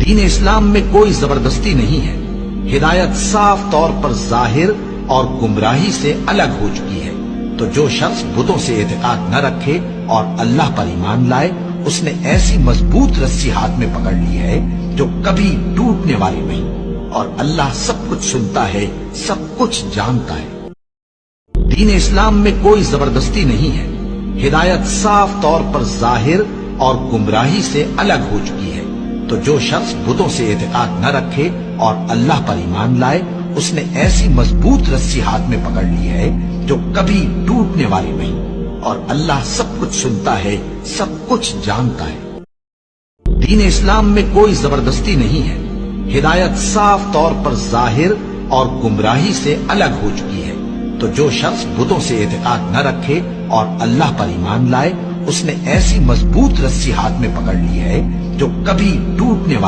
دین اسلام میں کوئی زبردستی نہیں ہے۔ ہدایت صاف طور پر ظاہر اور گمراہی سے الگ ہو چکی ہے۔ تو جو شخص بتوں سے اعتقاد نہ رکھے اور اللہ پر ایمان لائے، اس نے ایسی مضبوط رسی ہاتھ میں پکڑ لی ہے جو کبھی ٹوٹنے والی نہیں، اور اللہ سب کچھ سنتا ہے، سب کچھ جانتا ہے۔ دین اسلام میں کوئی زبردستی نہیں ہے۔ ہدایت صاف طور پر ظاہر اور گمراہی سے الگ ہو چکی ہے۔ تو جو شخص بتوں سے اعتقاد نہ رکھے اور اللہ پر ایمان لائے، اس نے ایسی مضبوط رسی ہاتھ میں پکڑ لی ہے جو کبھی ٹوٹنے والی نہیں، اور اللہ سب کچھ سنتا ہے، سب کچھ جانتا ہے۔ دین اسلام میں کوئی زبردستی نہیں ہے۔ ہدایت صاف طور پر ظاہر اور گمراہی سے الگ ہو چکی ہے۔ تو جو شخص بتوں سے اعتقاد نہ رکھے اور اللہ پر ایمان لائے، اس نے ایسی مضبوط رسی ہاتھ میں پکڑ لی ہے جو کبھی ٹوٹنے والی